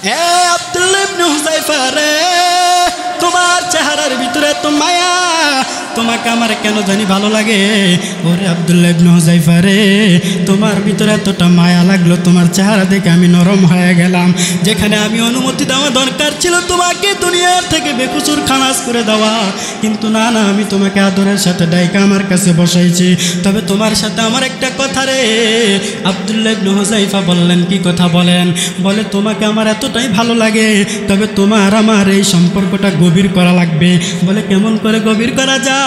এ আব্দুল্লাহ ইবনে হুযায়ফা রে, তোমার চেহারার ভিতরে তো মায়া, তোমাকে আমার কেন জানি ভালো লাগে। ওরে আব্দুল্লাহ ইবনে হুযায়ফা রে, তোমার ভিতরে এতটা মায়া লাগলো, তোমার চেহারা দেখে আমি নরম হয়ে গেলাম। যেখানে আমি অনুমতি দেওয়া দরকার ছিল তোমাকে দুনিয়ার থেকে বেকুসুর খালাস করে দেওয়া, কিন্তু না, আমি তোমাকে আদরের সাথে ডাইকা আমার কাছে বসাইছি। তবে তোমার সাথে আমার একটা কথা রে। আব্দুল্লাহ ইবনে হুযায়ফা বললেন, কি কথা বলেন? বলে, তোমাকে আমার এতটাই ভালো লাগে, তবে তোমার আমার এই সম্পর্কটা গভীর করা লাগবে। বলে, কেমন করে গভীর করা যায়?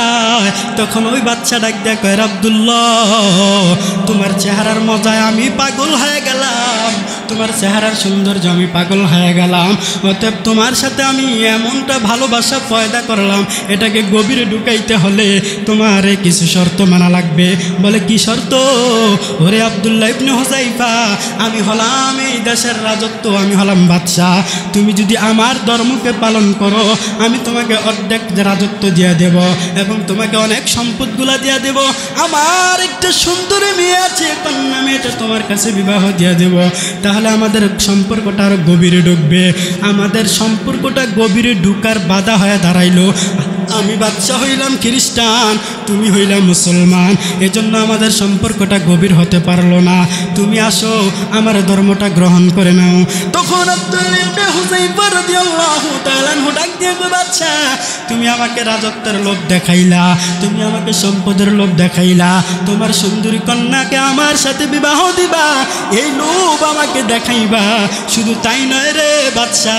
তখন ওই বাচ্চা ডাক দেয়া কয়, আব্দুল্লাহ, তোমার চেহারার মজায় আমি পাগল হয়ে গেলাম, তোমার চেহারার সৌন্দর্য আমি পাগল হয়ে গেলাম। অতএব তোমার সাথে আমি এমনটা ভালোবাসা পয়দা করলাম, এটাকে গভীরে ঢুকাইতে হলে তোমার কিছু শর্ত মানা লাগবে। বলে, কি শর্ত? ওরে আব্দুল্লাহ ইবনে হুযায়ফা, আমি হলাম এই দেশের রাজত্ব, আমি হলাম বাদশাহ। তুমি যদি আমার ধর্মকে পালন করো, আমি তোমাকে অর্ধেক রাজত্ব দিয়ে দেব এবং তোমাকে অনেক সম্পদগুলা দিয়ে দেব। আমার একটা সুন্দরী মেয়ে আছে, কন্যা মেয়েটা তোমার কাছে বিবাহ দিয়ে দেব। তাহলে আমাদের সম্পর্কটা আরো গভীরে ঢুকবে। আমাদের সম্পর্কটা গভীরে ঢুকার বাধা হয়ে দাঁড়াইলো। আমি বাদশা হইলাম খ্রিস্টান, তুমি হইলা মুসলমান, এজন্য আমাদের সম্পর্কটা গভীর হতে পারলো না। তুমি আসো, আমার ধর্মটা গ্রহণ করে নাও। তখন আব্দুল্লাহ ইবনে হুযায়ফা রাদিয়াল্লাহু তাআলা আনহু ডাক দিয়ে কয়, বাদশা, তুমি আমাকে রাজত্বের লোভ দেখাইলা, তুমি আমাকে সম্পদের লোভ দেখাইলা, তোমার সুন্দরী কন্যাকে আমার সাথে বিবাহ দিবা, এই লোভ আমাকে দেখাইবা। শুধু তাই নয় রে বাদশা,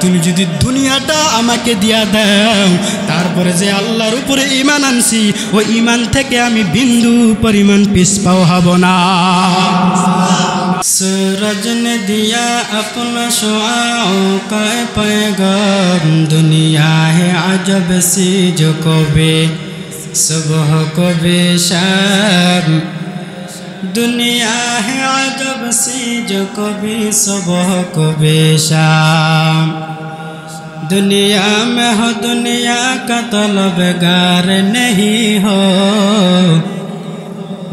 তুমি যদি দুনিয়াটা আমাকে দিয়া দাও, তারপরে যে আল্লাহর উপরে ঈমান আনছি, ওই ঈমান থেকে আমি বিন্দু পরিমাণ পিছপাও হব না। सूरज ने दिया अपना शुआओं का पैगाम, दुनिया है अजब सी जो कभी सुबह को बेशाम, दुनिया है अजब सी जो कभी सुबह को बेशाम, दुनिया में हो दुनिया का तलबगार नहीं हो,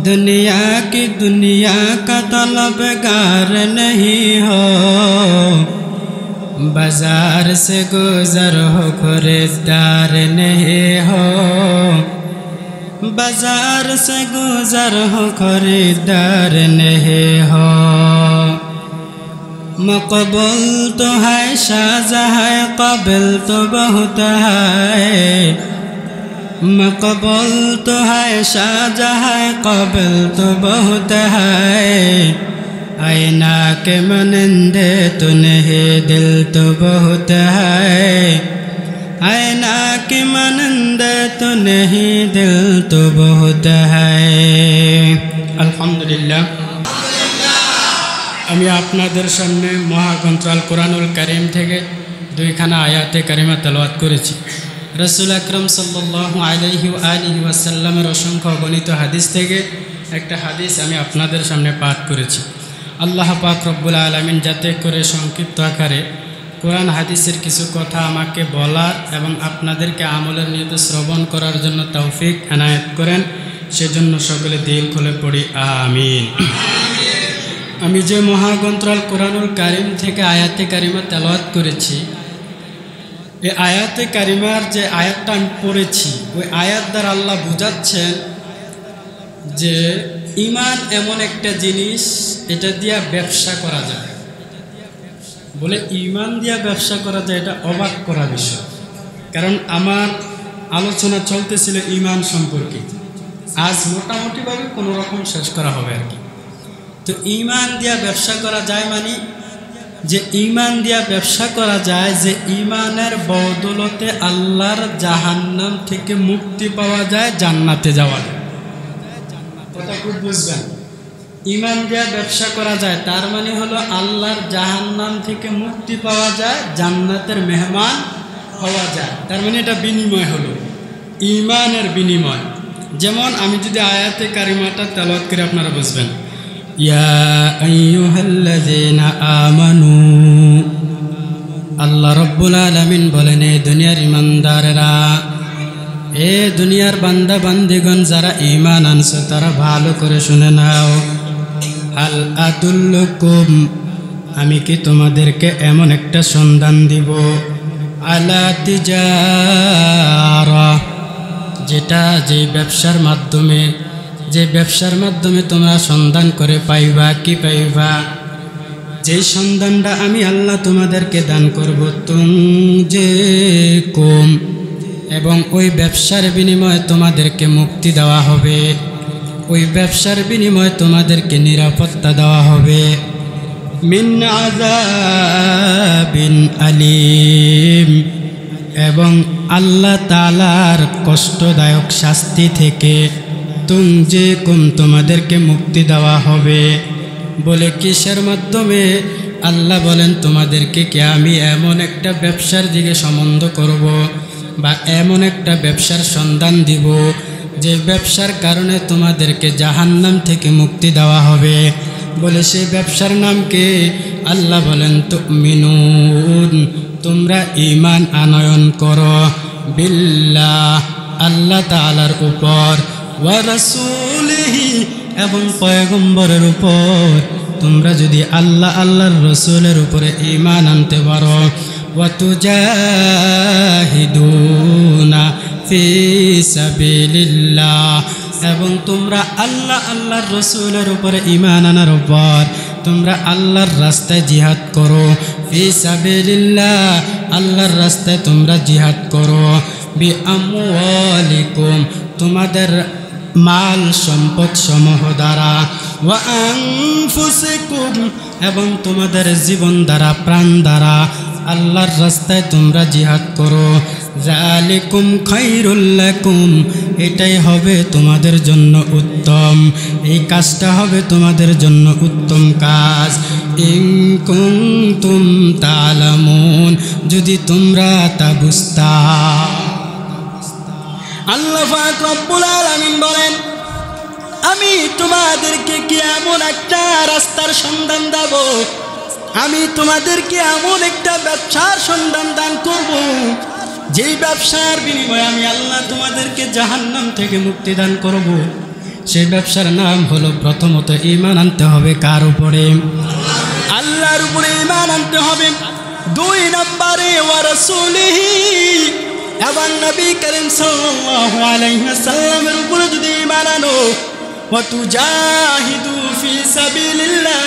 दुनिया की दुनिया का तलबगार नहीं हो, बाजार से गुजर हो खरीदार नहीं हो, बाजार से गुजर हो खरीदार नहीं हो, मकबूल तो है शाहजहां काबिल तो बहुत है, मकबूल तो है शाहजहां काबिल तो बहुत है, आईना के मनंदे तो नहीं दिल तो बहुत है, आईना के मनंदे तो नहीं दिल तो बहुत है। अल्हम्दुलिल्लाह, আমি আপনাদের সামনে মহাগ্রন্থ আল কোরআনুল কারীম থেকে দুইখানা আয়াতে কারিমা তেলাওয়াত করেছি। রাসূল আকরাম সাল্লাল্লাহু আলাইহি ওয়া আলিহি ওয়াসাল্লামের অসংখ্য গণিত হাদিস থেকে একটা হাদিস আমি আপনাদের সামনে পাঠ করেছি। আল্লাহ পাক রব্বুল আলামিন যাতে করে সংক্ষিপ্ত আকারে কোরআন হাদিসের কিছু কথা আমাকে বলার এবং আপনাদেরকে আমলের নিয়তে শ্রবণ করার জন্য তৌফিক এনায়েত করেন, সেজন্য সকলে দিল খুলে পড়ি আমিন। আমি যে মহাগ্রন্থ আল কোরআনুল কারীম থেকে আয়াতে কারিমা তেলাওয়াত করেছি, এই আয়াতে কারিমার যে আয়াতটা আমি পড়েছি, ওই আয়াত দ্বারা আল্লাহ বোঝাচ্ছেন যে ঈমান এমন একটা জিনিস, এটা দিয়া ব্যবসা করা যায়। বলে ঈমান দিয়া ব্যবসা করা যায়, এটা অবাক করা বিষয়। কারণ আমার আলোচনা চলতেছিল ঈমান সম্পর্কে, আজ মোটামুটিভাবে কোনো রকম শেষ করা হবে আর কি। তো ঈমান দিয়া ব্যবসা করা যায় মানে যে ঈমান দিয়া ব্যবসা করা যায়, যে ঈমানের বদৌলতে আল্লাহর জাহান্নাম থেকে মুক্তি পাওয়া যায়, জান্নাতে যাওয়া যায়। কথা খুব বুঝবেন, ঈমান দিয়া ব্যবসা করা যায় তার মানে হলো আল্লাহর জাহান্নাম থেকে মুক্তি পাওয়া যায়, জান্নাতের মেহমান হওয়া যায়। তার মানে এটা বিনিময় হলো, ঈমানের বিনিময়। যেমন আমি যদি আয়াতে কারিমাটা তেলাওয়াত করে আপনারা বুঝবেন, ইয়া আইয়ুহাল্লাযীনা আমানু, আল্লাহ রাব্বুল আলামিন বলেন, এ দুনিয়ার ঈমানদারেরা, এ দুনিয়ার বান্দা বান্দিগণ যারা ঈমান আনছো, তারা ভালো করে শুনে নাও। হাল আদুল্লুকুম আমি কি তোমাদেরকে এমন একটা সন্ধান দিব আলা তিজারা, যে ব্যবসার মাধ্যমে তোমরা সন্ধান করে পাইবা। কি পাইবা? যেই সন্ধানটা আমি আল্লাহ তোমাদেরকে দান করব, যে কম, এবং ওই ব্যবসার বিনিময়ে তোমাদেরকে মুক্তি দেওয়া হবে, ওই ব্যবসার বিনিময়ে তোমাদেরকে নিরাপত্তা দেওয়া হবে। মিন আযাবিন আলীম, এবং আল্লাহ তাআলার কষ্টদায়ক শাস্তি থেকে যে কম তোমাদেরকে মুক্তি দেওয়া হবে। বলে কিসের মাধ্যমে? আল্লাহ বলেন তোমাদেরকে কি আমি এমন একটা ব্যবসার দিকে সম্বন্ধ করব, বা এমন একটা ব্যবসার সন্ধান দিব, যে ব্যবসার কারণে তোমাদেরকে জাহান্নাম থেকে মুক্তি দেওয়া হবে। বলে সেই ব্যবসার নাম কি? আল্লাহ বলেন তুমিনুন, তোমরা ঈমান আনয়ন করো, বিল্লাহ, আল্লাহ তাআলার উপর, ওয়া রাসূলিহি, এবং পয়গম্বরের উপর। তোমরা যদি আল্লাহর রসুলের উপরে ঈমান আনতে পারো, ওয়া তুজাহিদুনা ফি সাবিলিল্লাহ, এবং তোমরা আল্লাহর রসুলের উপরে ঈমান আনার পর তোমরা আল্লাহর রাস্তায় জিহাদ করো। ফি সাবিলিল্লাহ, আল্লাহর রাস্তায় তোমরা জিহাদ করো। বিআমওয়ালিকুম, তোমাদের মাল সম্পদ সমূহ দ্বারা। ওয়া আনফুসিকুম, এবং তোমাদের জীবন দ্বারা, প্রাণ দ্বারা আল্লাহর রাস্তায় তোমরা জিহাদ করো। যালিকুম খায়রুল লাকুম, এটাই হবে তোমাদের জন্য উত্তম, এই কাজটা হবে তোমাদের জন্য উত্তম কাজ। ইন কুনতুম তা'লামুন, যদি তোমরা তা বুঝতা। আল্লাহ পাক রব্বুল আলামিন বলেন, আমি তোমাদেরকে কি এমন একটা রাস্তার সন্ধান দেব, আমি তোমাদেরকে এমন একটা ব্যবসার সন্ধান দান করব, যেই ব্যবসার বিনিময়ে আমি আল্লাহ তোমাদেরকে জাহান্নাম থেকে মুক্তি দান করব। সেই ব্যবসার নাম হলো, প্রথমত ঈমান আনতে হবে কার উপরে? আল্লাহর উপরে ঈমান আনতে হবে। 2 নম্বরে ওয়া রাসূলিহি, এবং নবী করিম সাল্লাল্লাহু আলাইহি ওয়াসাল্লামের উপরে যদি ঈমান আনো। ওয়া তুজাহিদু ফি সাবিলিল্লাহ,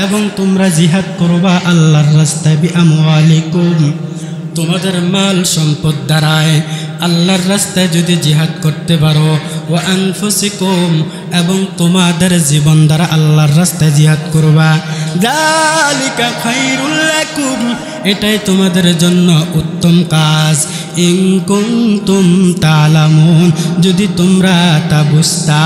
এবং তোমরা জিহাদ করবা আল্লাহর রাস্তায়। বিআমওয়ালিকুম, তোমাদের মাল সম্পদ দ্বারায় আল্লাহর রাস্তায় যদি জিহাদ করতে পারো। ওয়া আনফুসিকুম, এবং তোমাদের জীবন দ্বারা আল্লাহর রাস্তায় জিহাদ করবা। যালিকা খায়রুল লাকুম, এটাই তোমাদের জন্য উত্তম কাজ। ইন কুনতুম তা'লামুন, যদি তোমরা তা বুঝতা।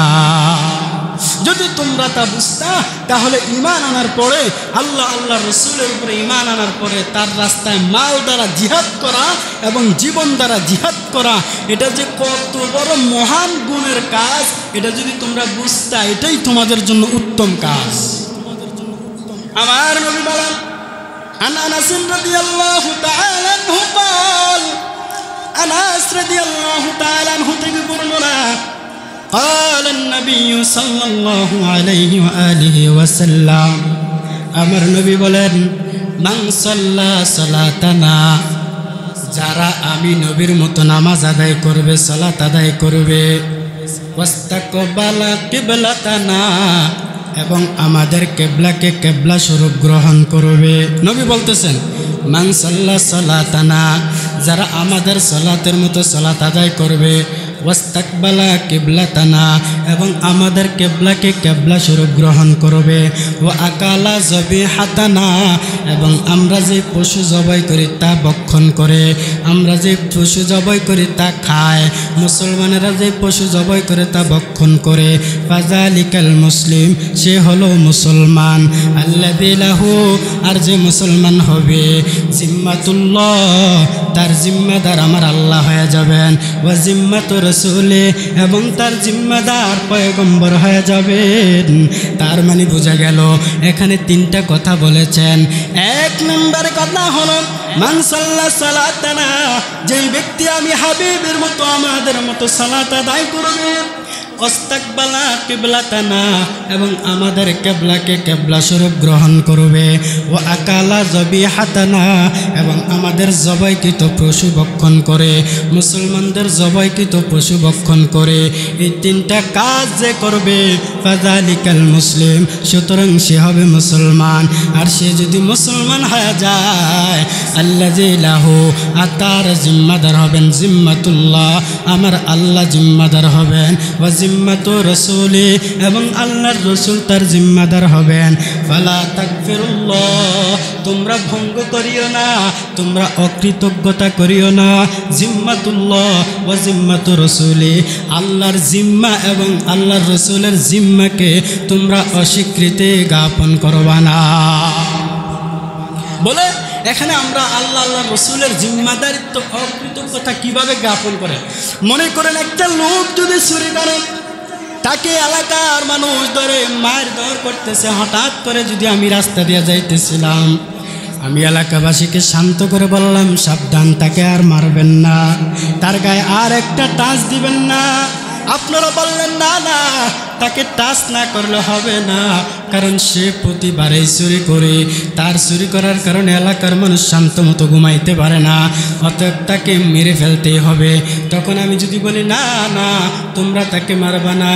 যদি তোমরা তা বুঝতা, তাহলে ঈমান আনার পরে, আল্লাহর রসুলের উপরে ঈমান আনার পরে তার রাস্তায় মাল দ্বারা জিহাদ করা এবং জীবন দ্বারা জিহাদ করা, এটা যে কত বড় মহান গুণের কাজ, এটা যদি তোমরা বুঝতা, এটাই তোমাদের জন্য উত্তম কাজ। আমার নবী বলেন, আন আনাস রাদিয়াল্লাহু তাআলা আনহু قال, আনাস রাদিয়াল্লাহু তাআলা আনহু থেকে বর্ণনা, قال النبي صلى الله عليه وآله وسلم, আমার নবী বলেন, মান সাল্লা সালাতানা, যারা আমি নবীর মতো নামাজ আদায় করবে, সালাত আদায় করবে, ওয়াস্তাকবালা কিবলাতানা, এবং আমাদের কেবলাকে কেবলা স্বরূপ গ্রহণ করবে। নবী বলতেছেন, মান সাল্লা সালাতানা, যারা আমাদের সালাতের মতো সালাত আদায় করবে, ওয়াস্তাকবালা কিবলাতানা, এবং আমাদের কেবলাকে কেবলা স্বরূপ গ্রহণ করবে, ওয়া আকালা যবিহাতানা, এবং আমরা যে পশু জবাই করি তা ভক্ষণ করে, আমরা যে পশু জবাই করি তা খায়, মুসলমানেরা যে পশু জবাই করে তা ভক্ষণ করে। ফাযালিকাল মুসলিম, সে হলো মুসলমান। আল্লাযী লাহু, আর যে মুসলমান হবে, জিম্মাতুল্লাহ, তার জিম্মাদার আমার আল্লাহ হয়ে যাবেন। ওয়া জিম্মাতুর রাসূলে, এবং তার জিম্মাদার পয়গম্বর হয়ে যাবেন। তার মানে বোঝা গেল এখানে 3টা কথা বলেছেন। 1 নম্বর কথা হলো, মান সাল্লা সালাতানা, যেই ব্যক্তি আমি হাবিবের মতো আমাদের মতো সালাত আদায় করবে, ওয়াস্তাকবালা কিবলাতানা, এবং আমাদের কিবলাকে কিবলা স্বরূপ গ্রহণ করবে। ওয়া আকালা যবিহাতানা, এবং আমাদের জবাইকৃত পশু ভক্ষণ করে, মুসলমানদের জবাইকৃত পশু ভক্ষণ করে। এই তিনটা কাজ যে করবে ফাযালিকাল মুসলিম, সুতরাং সে হবে মুসলমান। আর সে যদি মুসলমান হয়ে যায়, আল্লাযী লাহু, আর তার জিম্মাদার হবেন জিম্মাতুল্লাহ, আমার আল্লাহ জিম্মাদার হবেন। ওয়া জিম্মাতু রাসূলি, এবং আল্লাহর রসুল তার জিম্মাদার হবেন। ফালা তাকফিরুল্লাহ, তোমরা ভঙ্গ করিও না, তোমরা অকৃতজ্ঞতা করিও না। জিম্মাতুল্লাহ ওয়া জিম্মাতু রাসূলি, আল্লাহর জিম্মা এবং আল্লাহর রসুলের জিম্মাকে তোমরা অস্বীকৃতি জ্ঞাপন করবা না। বলে এখানে আমরা আল্লাহ আল্লাহ রসুলের জিম্মাদারিত্ব অকৃতজ্ঞতা কিভাবে জ্ঞাপন করে। মনে করেন একটা লোক যদি চুরি করে, তাকে এলাকার মানুষ ধরে মারধর করতেছে। হঠাৎ করে যদি আমি রাস্তা দিয়ে যাইতেছিলাম, আমি এলাকাবাসীকে শান্ত করে বললাম, সাবধান, তাকে আর মারবেন না, তার গায়ে আর একটা টাচ দিবেন না। আপনারা বললেন না না, তাকে টাচ না করলে হবে না, কারণ সে প্রতিবারেই চুরি করে। তার চুরি করার কারণে এলাকার মানুষ শান্ত মতো ঘুমাইতে পারে না, অতএব তাকে মেরে ফেলতেই হবে। তখন আমি যদি বলি না না, তোমরা তাকে মারবা না,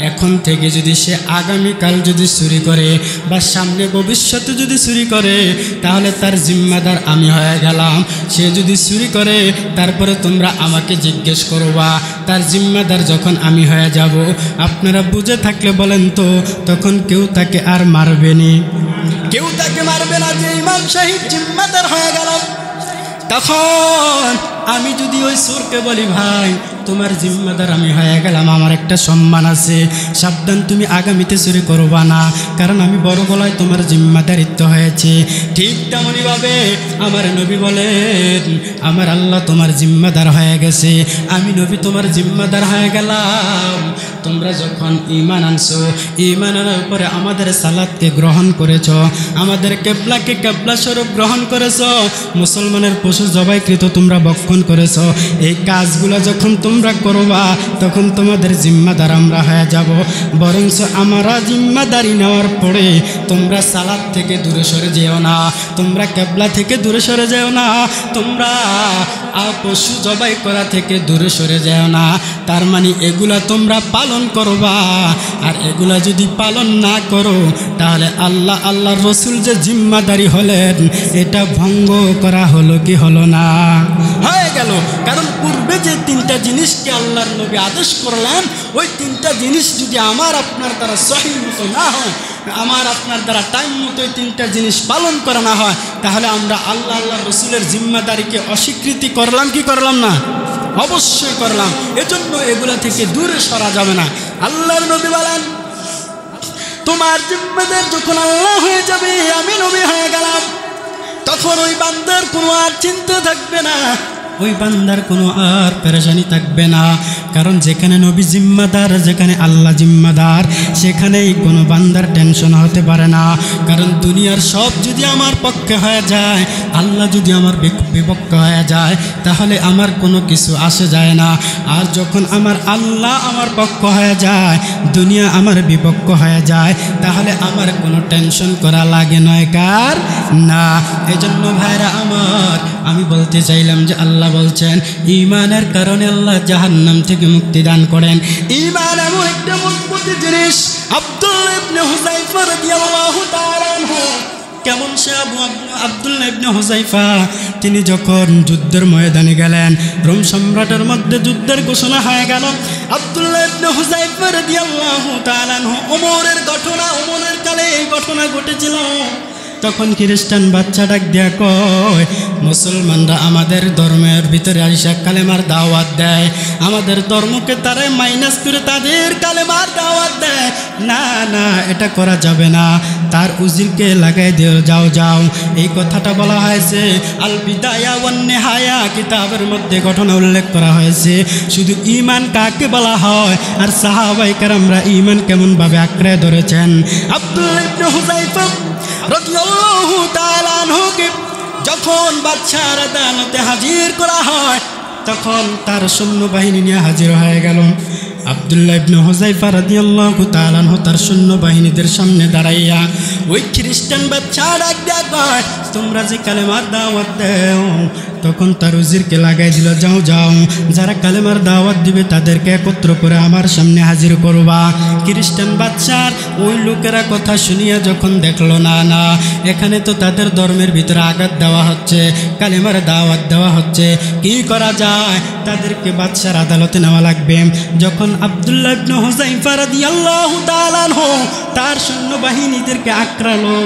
এখন থেকে যদি সে আগামীকাল যদি চুরি করে বা সামনে ভবিষ্যতে যদি চুরি করে, তাহলে তার জিম্মাদার আমি হয়ে গেলাম। সে যদি চুরি করে তারপরে তোমরা আমাকে জিজ্ঞেস করবা, তার জিম্মাদার যখন আমি হয়ে যাব, আপনারা বুঝে থাকলে বলেন তো, তখন কেউ তাকে আর মারবেনি, কেউ তাকে মারবে না, যে ইমাম সাহেব জিম্মাদার হয়ে গেল। তখন আমি যদি ওই সুরকে বলি, ভাই তোমার জিম্মাদার আমি হয়ে গেলাম, আমার একটা সম্মান আছে, সাবধান, তুমি আগামীতে চুরি করবা না, কারণ আমি বড় গলায় তোমার জিম্মাদারিত্ব হয়েছে। ঠিক তেমনইভাবে আমার নবী বলেন, আমার আল্লাহ তোমার জিম্মাদার হয়ে গেছে, আমি নবী তোমার জিম্মাদার হয়ে গেলাম। তোমরা যখন ঈমান আনছো, ঈমান আনার পরে আমাদের সালাতকে গ্রহণ করেছ, আমাদের কিবলাকে কিবলা স্বরূপ গ্রহণ করেছ, মুসলমানের পশু জবাইকৃত তোমরা ভক্ষণ করেছ। এই কাজগুলো যখন তোমরা করবা, তখন তোমাদের জিম্মাদার আমরা হয়ে যাব। বরঞ্চ আমরা জিম্মাদারি নেওয়ার পরে তোমরা সালাত থেকে দূরে সরে যেও না, তোমরা কিবলা থেকে দূরে সরে যেও না, তোমরা পশু জবাই করা থেকে দূরে সরে যেও না। তার মানে এগুলা তোমরা পালন করবা। আর এগুলা যদি পালন না করো, তাহলে আল্লাহ আল্লাহর রসুল যে জিম্মাদারি হলেন, এটা ভঙ্গ করা হলো কি হলো না? হয়ে গেল। কারণ পূর্বে যে তিনটা জিনিসকে আল্লাহর নবী আদেশ করলেন, ওই তিনটা জিনিস যদি আমার আপনার দ্বারা সহিহ মতো না হয়, আমার আপনার দ্বারা টাইম মতো ওই তিনটা জিনিস পালন করা না হয়, তাহলে আমরা আল্লাহ আল্লাহর রসুলের জিম্মাদারিকে অস্বীকৃতি করলাম কি করলাম না? অবশ্যই করলাম। এজন্য এগুলা থেকে দূরে সরা যাবে না। আল্লাহর নবী বলেন, তোমার জিম্মাদার যখন আল্লাহ হয়ে যাবে, আমি নবী হয়ে গেলাম, তখন ওই বান্দার কোনো আর চিন্তা থাকবে না, ওই বান্দার কোনো আর পেরেশানি থাকবে না। কারণ যেখানে নবী জিম্মাদার, যেখানে আল্লাহ জিম্মাদার, সেখানেই কোনো বান্দার টেনশন হতে পারে না। কারণ দুনিয়ার সব যদি আমার পক্ষে হয়ে যায়, আল্লাহ যদি আমার বিপক্ষে হয়ে যায়, তাহলে আমার কোনো কিছু আসে যায় না। আর যখন আমার আল্লাহ আমার পক্ষ হয়ে যায়, দুনিয়া আমার বিপক্ষ হয়ে যায়, তাহলে আমার কোনো টেনশন করা লাগে নয় কার না। এজন্য ভাইরা আমার, আমি বলতে চাইলাম যে আল্লাহ বলছেন ঈমানের কারণে আল্লাহ জাহান্নাম থেকে মুক্তি দান করেন। ঈমান এমন একটা মজবুত জিনিস। আব্দুল্লাহ ইবনে হুযায়ফা রাদিয়াল্লাহু তাআলা আনহু, কেমন সে আব্দুল্লাহ ইবনে হুযায়ফা, তিনি যখন যুদ্ধের ময়দানে গেলেন, রোম সম্রাটের মধ্যে যুদ্ধের ঘোষণা হয়ে গেল। আব্দুল্লাহ ইবনে হুযায়ফা রাদিয়াল্লাহু তাআলা আনহু, ওমরের ঘটনা, ওমরের কালে এই ঘটনা ঘটেছিল। তখন খ্রিস্টান বাচ্চা ডাক দিয়া কয়, মুসলমানরা আমাদের ধর্মের ভিতরে আইসা কালেমার দাওয়াত দেয়, আমাদের ধর্মকে তারা মাইনাস করে তাদের কালেমার দাওয়াত দেয়। না না, এটা করা যাবে না, তার উজিরকে লাগাই দিও, যাও যাও। এই কথাটা বলা হয়েছে আল বিদায়া ওয়ান নিহায়া কিতাবের মধ্যে, ঘটনা উল্লেখ করা হয়েছে। শুধু ঈমান কাকে বলা হয় আর সাহাবায়ে কেরামরা ঈমান কেমনভাবে আঁকড়ে ধরেছেন। আব্দুল্লাহ ইবনে হুযায়ফা রাদিয়াল্লাহু তাআলা আনহুকে যখন বাদশার আদালতে হাজির করা হয়, তখন তার সৈন্যবাহিনী নিয়ে হাজির হয়ে গেল। আব্দুল্লাহ ইবনে হুযায়ফা রাদিয়াল্লাহু তাআলা আনহু তার সৈন্যবাহিনীদের সামনে দাঁড়াইয়া ওই খ্রিস্টান বাচ্চা ডাক দেয়া কয়, তোমরা যে কালেমার দাওয়াত দাও, তখন তার উজিরকে লাগাই দিল, যাও যাও, যারা কালেমার দাওয়াত দিবে তাদেরকে একত্র করে আমার সামনে হাজির করবা। খ্রিস্টান বাচ্চার ওই লোকেরা কথা শুনিয়া যখন দেখলো না না এখানে তো তাদের ধর্মের ভিতরে আঘাত দেওয়া হচ্ছে, কালেমার দাওয়াত দেওয়া হচ্ছে, কি করা যায়, তাদেরকে বাদশার আদালতে নেওয়া লাগবে। যখন আব্দুল্লাহ ইবনে হুযায়ফা রাদিয়াল্লাহু তাআলা আনহু তার সৈন্যবাহিনীদেরকে আক্রালো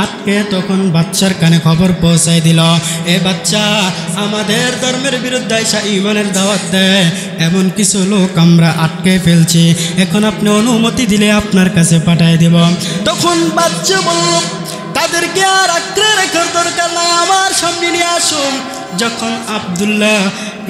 আটকে, তখন বাদশার কানে খবর পৌঁছায় দিল, এ বাচ্চা আমাদের ধর্মের বিরুদ্ধে এসে ঈমানের দাওয়াত দেয় এমন কিছু লোক আমরা আটকে ফেলছি, এখন আপনি অনুমতি দিলে আপনার কাছে পাঠিয়ে দেব। তখন বাচ্চা বলল, তাদেরকে আর আঁকড়ে রাখার দরকার নাই, আমার সামনে নিয়ে আসুন। যখন আব্দুল্লাহ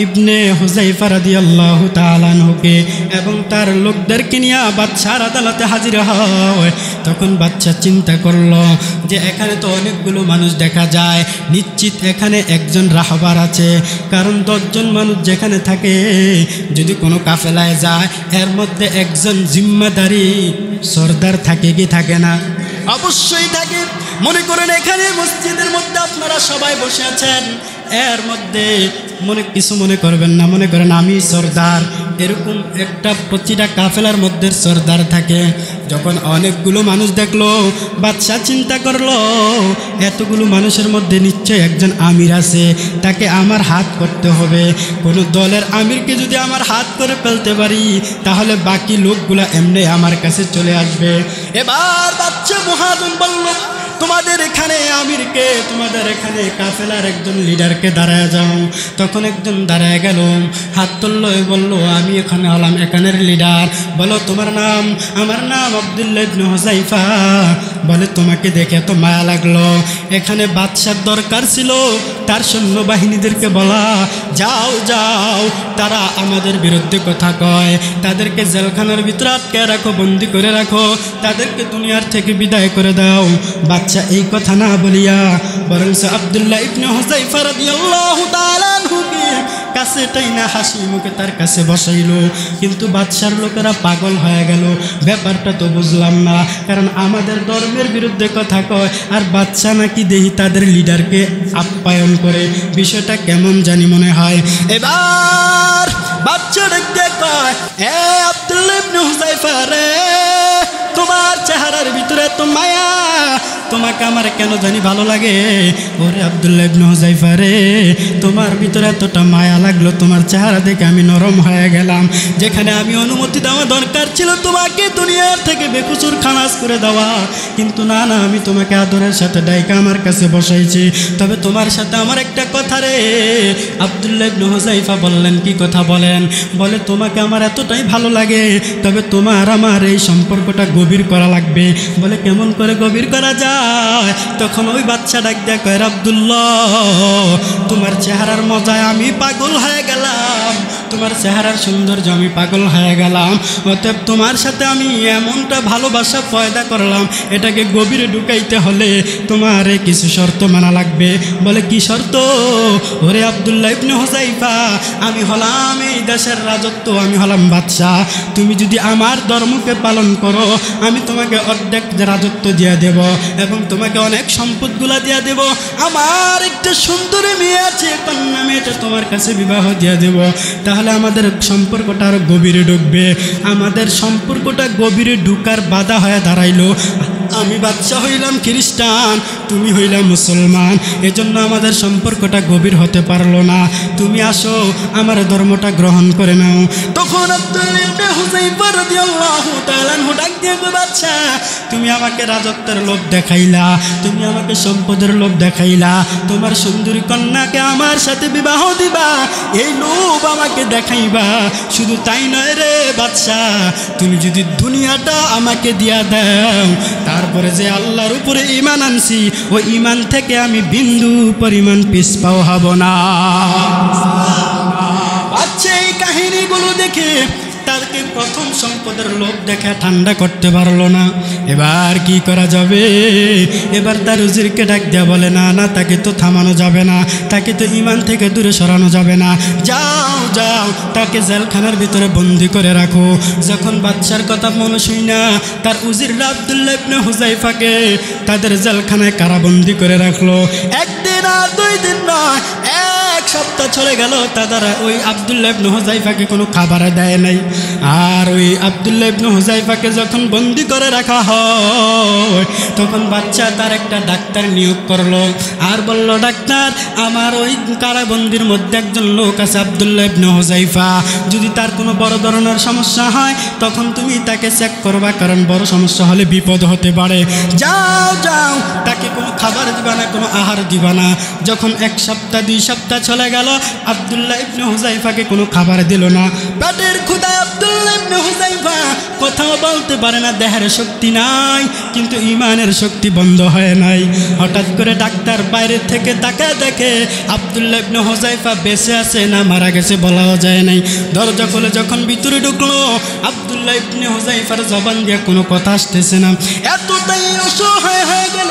ইবনে হুযায়ফা রাদিয়াল্লাহু তাআলা আনহুকে এবং তার লোকদেরকে নিয়ে বাদশার আদালতে হাজির হয়, তখন বাদশা চিন্তা করলো যে এখানে তো অনেকগুলো মানুষ দেখা যায়, নিশ্চিত এখানে একজন রাহবার আছে, কারণ 10 জন মানুষ যেখানে থাকে যদি কোনো কাফেলায় যায় এর মধ্যে একজন জিম্মাদারি সর্দার থাকে কি থাকে না? অবশ্যই থাকে। মনে করেন এখানে মসজিদের মধ্যে আপনারা সবাই বসে আছেন, এর মধ্যে কিছু মনে করবেন না, মনে করেন আমি সর্দার, এরকম একটা প্রতিটা কাফেলার মধ্যে সর্দার থাকে। যখন অনেকগুলো মানুষ দেখলো বাদশা চিন্তা করলো এতগুলো মানুষের মধ্যে নিশ্চয়ই একজন আমির আছে, তাকে আমার হাত করতে হবে। কোনো দলের আমিরকে যদি আমার হাত করে ফেলতে পারি তাহলে বাকি লোকগুলা এমনি আমার কাছে চলে আসবে। এবার বাদশা মহাজন বলল, তোমাদের এখানে আমিরকে, তোমাদের এখানে কাফেলার একজন লিডারকে দাঁড়ায় যাও। তখন একজন দাঁড়ায় গেল, হাত তুললো, বললো আমি এখানে হলাম এখানের লিডার। বলো তোমার নাম? আমার নাম আব্দুল্লাহ ইবনে হুযায়ফা। বলে তোমাকে দেখে তো মায়া লাগলো, এখানে বাদশার দরকার ছিল তার সৈন্যবাহিনীদেরকে বলা, যাও যাও, তারা আমাদের বিরুদ্ধে কথা কয়, তাদেরকে জেলখানার ভিতরে আটকে রাখো, বন্দি করে রাখো, তাদেরকে দুনিয়ার থেকে বিদায় করে দাও। বাদশা এই কথা না বলিয়া বরং আব্দুল্লাহ ইবনে হুযায়ফা রাদিয়াল্লাহু তাআলা আনহুকে কাছে টাইনা হাসি মুখে তার কাছে বসাইলো। কিন্তু বাদশার লোকেরা পাগল হয়ে গেল, ব্যাপারটা তো বুঝলাম না, কারণ আমাদের ধর্মের বিরুদ্ধে কথা কয় আর বাদশা নাকি দেহি তাদের লিডারকে আপ্যায়ন করে, বিষয়টা কেমন জানি মনে হয়। এবার বাদশা দেখতে কয়, এ আব্দুল্লাহ ইবনে হুযায়ফা রে, তোমার চেহারার ভিতরে তো মায়া, তোমাকে আমার কেন জানি ভালো লাগে। ওরে আব্দুল্লাহ ইবনে হুযায়ফা রে, তোমার ভিতরে এতটা মায়া লাগলো, তোমার চেহারা দেখে আমি নরম হয়ে গেলাম। যেখানে আমি অনুমতি দেওয়া দরকার ছিল তোমাকে দুনিয়ার থেকে বেকুচুর খালাস করে দেওয়া, কিন্তু না না, আমি তোমাকে আদরের সাথে ডাইকা আমার কাছে বসাইছি। তবে তোমার সাথে আমার একটা কথা রে। আব্দুল্লাহ ইবনে হুযায়ফা বললেন, কি কথা বলেন? বলে তোমাকে আমার এতটাই ভালো লাগে, তবে তোমার আমার এই সম্পর্কটা গভীর করা লাগবে। বলে কেমন করে গভীর করা যায়? তখন ওই বাচ্চা ডাক দেয়া কয়, আব্দুল্লাহ তোমার চেহারার মজায় আমি পাগল হয়ে গেলাম, তোমার চেহারার সৌন্দর্য আমি পাগল হয়ে গেলাম, অতএব তোমার সাথে আমি এমনটা ভালোবাসা পয়দা করলাম, এটাকে গভীরে ঢুকাইতে হলে তোমার কিছু শর্ত মানা লাগবে। বলে কি শর্ত? ওরে আব্দুল্লাহ ইবনে হুযায়ফা, আমি হলাম এই দেশের রাজত্ব, আমি হলাম বাদশাহ, তুমি যদি আমার ধর্মকে পালন করো আমি তোমাকে অর্ধেক রাজত্ব দিয়ে দেব এবং তোমাকে অনেক সম্পদগুলা দিয়ে দেব। আমার একটা সুন্দরী মেয়ে আছে, কন্যা মেয়েটা তোমার কাছে বিবাহ দিয়ে দেব, তাহলে আমাদের সম্পর্কটা আরো গভীরে ঢুকবে। আমাদের সম্পর্কটা গভীরে ঢুকার বাধা হয়ে দাঁড়াইলো। আমি বাদশা হইলাম খ্রিস্টান, তুমি হইলাম মুসলমান, এজন্য আমাদের সম্পর্কটা গভীর হতে পারলো না। তুমি আসো আমার ধর্মটা গ্রহণ করে নাও। তখন আব্দুল্লাহ ইবনে হুযায়ফা রাদিয়াল্লাহু তাআলা আনহু ডাক দিয়ে বলে, বাদশা তুমি আমাকে রাজত্বের লোভ দেখাইলা, তুমি আমাকে সম্পদের লোভ দেখাইলা, তোমার সুন্দরী কন্যাকে আমার সাথে বিবাহ দিবা, এই লোভ আমাকে দেখাইবা। শুধু তাই নয় রে বাদশা, তুমি যদি দুনিয়াটা আমাকে দিয়া দাও, তারপরে যে আল্লাহর উপরে ঈমান আনছি ওই ঈমান থেকে আমি বিন্দু পরিমাণ পিছপাও হব না। বাচ্চা এই কাহিনীগুলো দেখে তার তাকে প্রথম সম্পদের লোভ দেখে ঠান্ডা করতে পারলো না। এবার কি করা যাবে? এবার তার উজিরকে ডাক দেয়া বলে, না না, তাকে তো থামানো যাবে না, তাকে তো ঈমান থেকে দূরে সরানো যাবে না, যাও যাও তাকে জেলখানার ভিতরে বন্দি করে রাখো। যখন বাদশার কথা মনে শুই না, তার উজির আব্দুল্লাহ ইবনে হুযায়ফাকে তাদের জেলখানায় কারাবন্দি করে রাখলো। একদিন আর 2 দিন নয়, 1 সপ্তাহ চলে গেল, তারা ওই আব্দুল্লাহ ইবনে হুযায়ফাকে কোনো খাবার দেয় নাই। আর ওই আব্দুল্লাহ ইবনে হুযায়ফাকে যখন বন্দি করে রাখা হয়, তখন বাচ্চা তার একটা ডাক্তার নিয়োগ করলো আর বলল, ডাক্তার, আমার ওই কারাবন্দির মধ্যে একজন লোক আছে আব্দুল্লাহ ইবনে হুযায়ফা, যদি তার কোনো বড় ধরনের সমস্যা হয় তখন তুমি তাকে চেক করবা, কারণ বড় সমস্যা হলে বিপদ হতে পারে। যাও যাও, তাকে কোনো খাবার দিবা না, কোনো আহার দিবা না। যখন 1 সপ্তাহ 2 সপ্তাহ চলে গেল, আব্দুল্লাহ ইবনে হুযায়ফাকে কোনো খাবার দিল না। পেটের ক্ষুধায় আব্দুল্লাহ ইবনে হুযায়ফা কথাও বলতে পারে না, দেহের শক্তি নাই, কিন্তু ঈমানের শক্তি বন্ধ হয় নাই। হঠাৎ করে ডাক্তার বাইরে থেকে তাকায় দেখে আব্দুল্লাহ ইবনে হুযায়ফা বেঁচে আছে না মারা গেছে বলাও যায় নাই। দরজা খুলে যখন ভিতরে ঢুকলো, আব্দুল্লাহ ইবনে হুযায়ফার জবান দিয়ে কোনো কথা আসতেছে না। এতটাই অসহায় হয়ে গেল,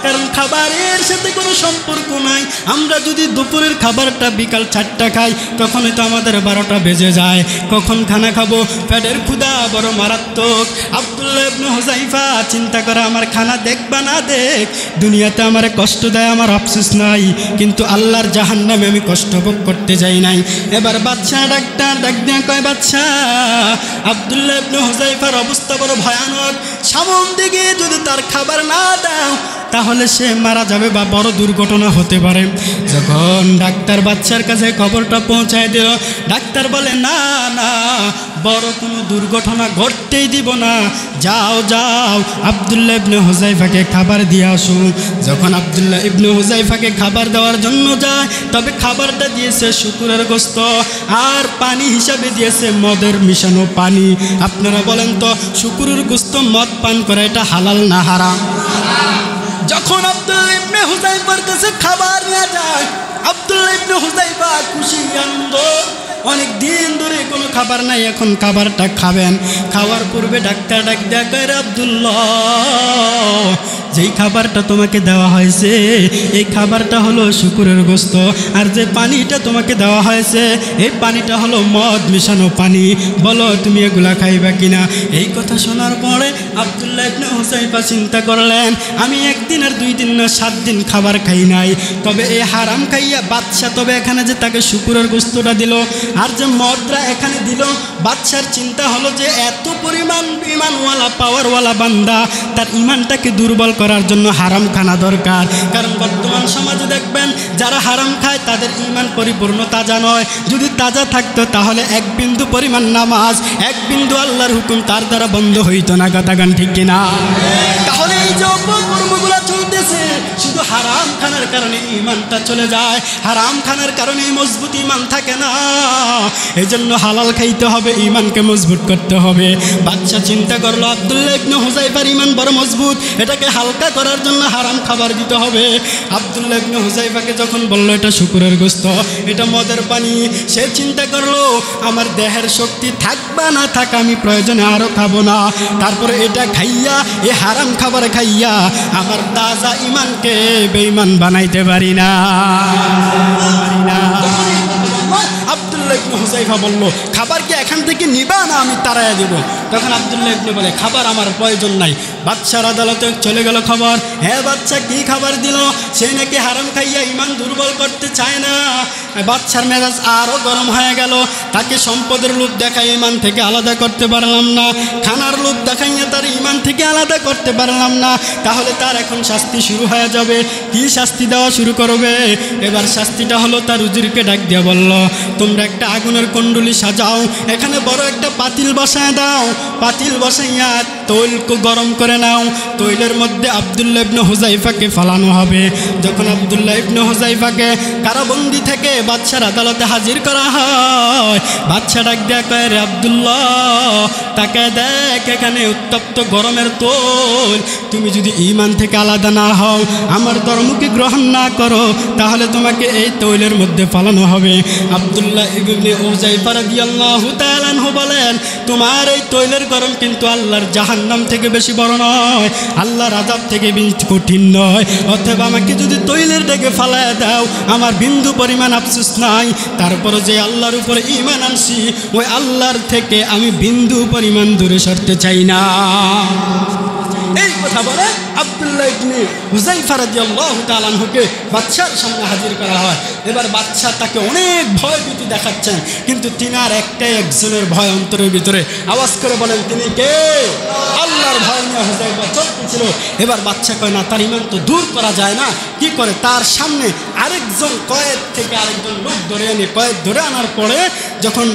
কারণ খাবারের সাথে কোনো সম্পর্ক নাই। আমরা যদি দুপুরের খাবারটা বিকাল 4টা খাই, তখনই তো আমাদের 12টা বেজে যায়। কখন খানা খাবো? পেটের ক্ষুধা বড় মারাত্মক। আব্দুল্লাহ ইবনে হুযায়ফা চিন্তা করে, আমার খানা দেখ বা না দেখ, দুনিয়াতে আমার কষ্ট দেয় আমার আফসোস নাই, কিন্তু আল্লাহর জাহান্নামে আমি কষ্ট ভোগ করতে যাই নাই। এবার বাদশা ডাক্তার ডাক দিয়ে কয়, বাদশা, আব্দুল্লাহ ইবনে হুযায়ফার অবস্থা বড় ভয়ানক, সামন দিকে যদি তার খাবার না দাও তাহলে সে মারা যাবে বা বড় দুর্ঘটনা হতে পারে। যখন ডাক্তার বাদশার কাছে খবরটা পৌঁছায় দিল, ডাক্তার বলে, না না, বড় কোনো দুর্ঘটনা ঘটতেই দিব না, যাও যাও আব্দুল্লাহ ইবনে হুযায়ফাকে খাবার দিয়ে আসো। যখন আব্দুল্লাহ ইবনে হুযায়ফাকে খাবার দেওয়ার জন্য যায়, তবে খাবারটা দিয়েছে শুকুরের গোশত আর পানি হিসাবে দিয়েছে মদের মিশানো পানি। আপনারা বলেন তো, শুকুরের গোশত মদ পান করা এটা হালাল না হারাম? যখন আব্দুল্লাহ ইবনে হুযায়ফার কাছে খাবার নিয়ে যায়, আব্দুল্লাহ ইবনে হুযায়ফা খুশি আনন্দ, অনেক দিন ধরে কোনো খাবার নাই, এখন খাবারটা খাবেন। খাওয়ার পূর্বে ডাক্তার ডাক দেয়া কয়, আব্দুল্লাহ, যেই খাবারটা তোমাকে দেওয়া হয়েছে এই খাবারটা হলো শুকুরের গোশত, আর যে পানিটা তোমাকে দেওয়া হয়েছে এই পানিটা হলো মদ মিশানো পানি, বলো তুমি এগুলা খাইবা কিনা? এই কথা শোনার পরে আব্দুল্লাহ ইবনে হুযায়ফা চিন্তা করলেন, আমি 1 দিন আর 2 দিন না 7 দিন খাবার খাই নাই, তবে এই হারাম খাইয়া বাদশা তবে এখানে যে তাকে শুকুরের গোশতটা দিল আর যে মদরা এখানে দিল, বাদশার চিন্তা হলো যে এত পরিমাণ ইমানওয়ালা পাওয়ারওয়ালা বান্দা, তার ইমানটাকে দুর্বল করার জন্য হারাম খানা দরকার। কারণ বর্তমান সমাজে দেখবেন যারা হারাম খায় তাদের ইমান পরিপূর্ণ তাজা নয়। যদি তাজা থাকতো তাহলে 1 বিন্দু পরিমাণ নামাজ, 1 বিন্দু আল্লাহর হুকুম তার দ্বারা বন্ধ হইতো না। কথা গান ঠিক কিনা? তাহলে এই যে অপকর্মগুলো চলতেছে, শুধু হারাম খানার কারণে ইমানটা চলে যায়, হারাম খানার কারণে মজবুত ইমান থাকে না। এই জন্য হালাল খাইতে হবে, ইমানকে মজবুত করতে হবে। বাদশা চিন্তা করলো, আব্দুল্লাহ ইবনে হুযায়ফার ইমান বড় মজবুত, এটাকে হালকা করার জন্য হারাম খাবার দিতে হবে। আব্দুল্লাহ ইবনে হুযায়ফাকে যখন বলল এটা শুকুরের গোশত, এটা মদের পানি, সে চিন্তা করলো আমার দেহের শক্তি থাকবা না থাক, আমি প্রয়োজনে আরও খাবো না। তারপরে এটা খাইয়া, এ হারাম খাবার খাইয়া আমার তাজা ইমানকে বেঈমান বানাইতে পারি না। আব্দুল্লাহ ইবনে হুযায়ফা বলল, খাবার কি এখান থেকে নিবা না আমি তাড়াইয়া দেব? তখন আব্দুল্লাহ ইবনে বলে, খাবার আমার প্রয়োজন নাই। বাদশার আদালতে চলে গেল খবর, হ্যাঁ বাদশা কি খাবার দিল? সে নাকি হারাম খাইয়া ইমান দুর্বল করতে চায় না। বাদশার মেজাজ আরও গরম হয়ে গেল, তাকে সম্পদের লোভ দেখাই ইমান থেকে আলাদা করতে পারলাম না, খানার লোভ দেখাইয়া তার ইমান থেকে আলাদা করতে পারলাম না, তাহলে তার এখন শাস্তি শুরু হয়ে যাবে। কি শাস্তি দেওয়া শুরু করবে? এবার শাস্তিটা হলো তার উজিরকে ডাক দিয়া বলল, তোমরা একটা আগুনের কুণ্ডলী সাজাও, এখানে বড় একটা পাতিল বসায় দাও, পাতিল বসাইয়া তৈলকে গরম করে নাও। তৈলের মধ্যে আব্দুল্লাহ ইবনে হুযাইফাকে ফালানো হবে। যখন আব্দুল্লাহ ইবনে হুযাইফাকে কারাবন্দি থেকে বাদশার আদালতে হাজির করা হয়, বাদশা ডাক দেয়া কয়, রে আব্দুল্লাহ, তাকে দেখ, এখানে উত্তপ্ত গরমের তৈল। তুমি যদি ঈমান থেকে আলাদা না হও, আমার ধর্মকে গ্রহণ না করো, তাহলে তোমাকে এই তৈলের মধ্যে ফালানো হবে। আব্দুল্লাহ ইবনে হুযাইফা রাদিয়াল্লাহু তাআলা আনহু বলেন, তোমার এই তৈলের গরম কিন্তু আল্লাহর জাহান্নাম থেকে বেশি বড় নয়, আল্লাহর আযাব থেকে বেশি কঠিন নয়। অতএব আমাকে যদি তৈলের ডেকে ফালায় দাও, আমার বিন্দু পরিমাণ আফসোস নাই। তারপরে যে আল্লাহর উপরে ঈমান আনছি, ওই আল্লাহর থেকে আমি বিন্দু পরিমাণ দূরে সরতে চাই না। এই কথা বলে আব্দুল্লাহ ইবনে হুযাইফা রাদিয়াল্লাহু তাআলা আনহুকে বাদশার সামনে হাজির করা হয়। এবার বাদশা তাকে অনেক ভয় ভীতি দেখাচ্ছেন, কিন্তু তিনার একজনের ভয় অন্তরের ভিতরে। আওয়াজ করে বলেন, তিনি কে? আল্লাহর ভয় নিয়ে হুযাইফা চলতেছিল। এবার বাদশা কয়, না, তার ঈমান তো দূর করা যায় না। কি করে? তার সামনে আরেকজন কয়েদ থেকে আরেকজন লোক ধরে এনে, কয়েদ ধরে আনার পরে যখন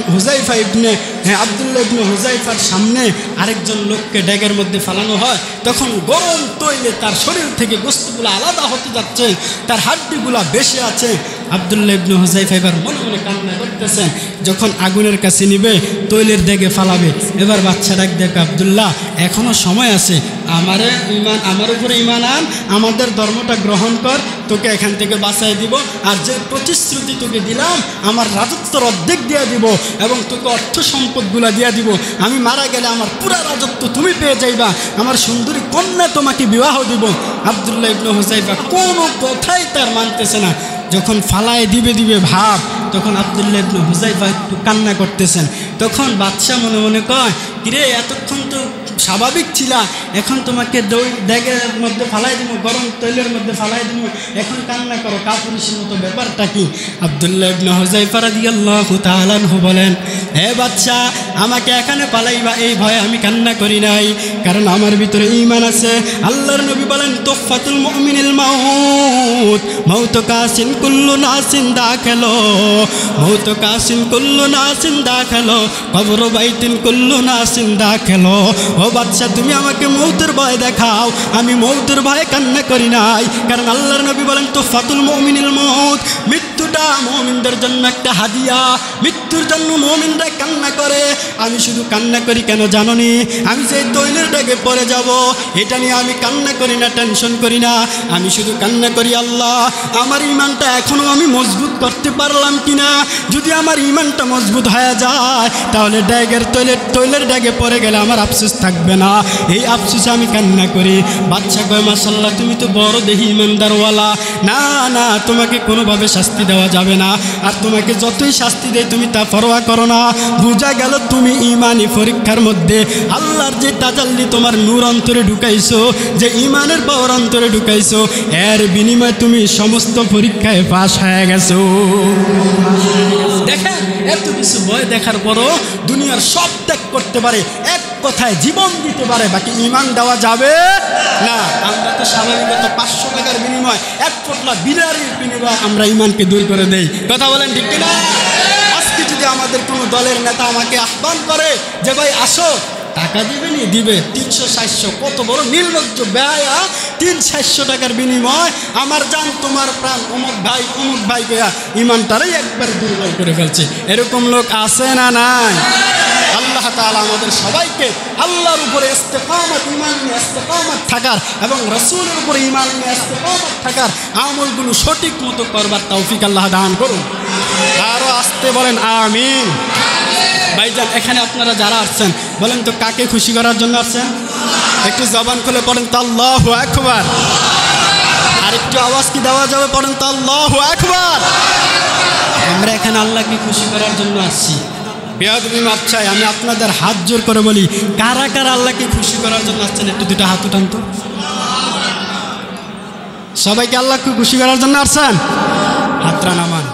আব্দুল্লাহ ইবনে হুযাইফার সামনে আরেকজন লোককে ড্যাগের মধ্যে ফালানো হয়, তখন গরম তৈলে তার শরীর থেকে গোশতগুলো আলাদা হতে যাচ্ছে, তার হাড্ডিগুলা বেশি আছে। আব্দুল্লাহ ইবনে হুযাইফা এবার মনে মনে কান্না করতেছেন। যখন আগুনের কাছে নিবে, তৈলের ডেগে ফালাবে, এবার বাচ্চা ডাক দেখ, আব্দুল্লাহ, এখনো সময় আছে, আমার উপরে ঈমান আন, আমাদের ধর্মটা গ্রহণ কর, তোকে এখান থেকে বাঁচাই দিব। আর যে প্রতিশ্রুতি তোকে দিলাম, আমার রাজত্বর অর্ধেক দিয়ে দিব এবং তোকে অর্থ সম্পদগুলা দিয়ে দিব। আমি মারা গেলে আমার পুরা রাজত্ব তুমি পেয়ে যাইবা, আমার সুন্দরী কন্যা তোমাকে বিবাহ দিব। আব্দুল্লাহ ইবনে হুযাইফা কোনো কথাই তার মানতেছে না। যখন ফালায় দিবে ভাব, তখন আব্দুল্লাহ ইবনে হুযাইফা একটু কান্না করতেছেন। তখন বাদশা মনে মনে কয়, কিরে, এতক্ষণ তো স্বাভাবিক ছিলা, এখন তোমাকে ড্যাগের মধ্যে ফালাই দিব, গরম তৈলের মধ্যে ফালাই দিব, এখন কান্না করো, কাপুরুষের মতো, ব্যাপারটা কি? আব্দুল্লাহ ইবনে হুযাইফা রাদিয়াল্লাহু তাআলা আনহু বলেন, হে বাদশা, আমাকে এখানে পালাইবা এই ভয়ে আমি কান্না করি নাই, কারণ আমার ভিতরে ঈমান আছে। আল্লাহর নবী বলেন, তুফাতুল মুমিনিল মাউত, মাউত কাসিন কুল্লু নাসিন দাখিলো, মাউত কাসিন কুল্লু নাসিন দাখিলো, কবর বাইতিন কুল্লু নাসিন দাখিলো। ও বাদশা, তুমি আমাকে মৌতের ভয় দেখাও, আমি মৌতের ভয়ে কান্না করি নাই, কারণ আল্লাহর নবী বলেন, তুফাতুল মুমিনিল মাউত, মৃত্যুটা মুমিনদের জন্য একটা হাদিয়া, মৃত্যুর জন্য মুমিনরা কান্না করে। আমি শুধু কান্না করি কেন জানোনি? আমি যে তৈলের ডেগে পড়ে যাব, এটা নিয়ে আমি কান্না করি না, টেনশন করি না। আমি শুধু কান্না করি, আল্লাহ, আমার ঈমানটা এখনো আমি মজবুত করতে পারলাম কিনা। যদি আমার ঈমানটা মজবুত হয়ে যায়, তাহলে তৈলের ডেগে পড়ে গেলে আমার আফসোস থাকবে না। এই আফসোসে আমি কান্না করি। বাদশা কয়, মাশাআল্লাহ, তুমি তো বড় দেহি ঈমানদারওয়ালা। না না, তোমাকে কোনোভাবে শাস্তি দেওয়া যাবে না, আর তোমাকে যতই শাস্তি দেয় তুমি তা পরোয়া করো না। বোঝা গেল তুমি ঈমানি পরীক্ষার মধ্যে আল্লাহর যে তাজাল্লি তোমার নূর অন্তরে ঢুকাইছো, যে ঈমানের পাওয়ার অন্তরে ঢুকাইছো, এর বিনিময়ে তুমি সমস্ত পরীক্ষায় পাশ হয়ে গেছো। দেখেন, এত কিছু ভয় দেখার পরও দুনিয়ার সব ত্যাগ করতে পারে, এক কথায় জীবন দিতে পারে, বাকি ঈমান দেওয়া যাবে না। আমরা তো স্বাভাবিকত 500 টাকার বিনিময়, 1 পোটলা বিরিয়ানির বিনিময়ে আমরা ঈমানকে দূর করে দেই। কথা বলেন ঠিক কিনা? আজকে যদি আমাদের কোনো দলের নেতা আমাকে আহ্বান করে যে ভাই আসো, টাকা দিবেনি, দিবে 300-400, কত বড় নির্লজ্জ বেহায়া! 300-400 টাকার বিনিময় আমার জান তোমার প্রাণ, অমুক ভাই গয়া ঈমানটারই একবার দুর্বল করে ফেলছে। এরকম লোক আছে না নাই? আল্লাহ তাআলা আমাদের সবাইকে আল্লাহর উপরে ইস্তেকামত, ঈমান নিয়ে ইস্তেকামত থাকার এবং রাসূলের উপরে ঈমান নিয়ে ইস্তেকামত থাকার আমলগুলো সঠিক মতো করবার তৌফিক আল্লাহ দান করুন। আরো আসতে বলেন আমিন। ভাইজান, এখানে আপনারা যারা আসছেন, বলেন তো কাকে খুশি করার জন্য আসছেন? একটু জবান খুলে পড়েন তো আল্লাহু আকবার। আর একটু আওয়াজ কি দেওয়া যাবে? পড়েন তো আল্লাহু আকবার। আমরা এখানে আল্লাহকে খুশি করার জন্য আসছি। বেয়াদবি মাপ চাই, আমি আপনাদের হাত জোর করে বলি, কারা কারা আল্লাহকে খুশি করার জন্য আসছেন? একটু দুটো হাত উঠান তো। সবাইকে আল্লাহকে খুশি করার জন্য আসছেন? হাতটা নামান।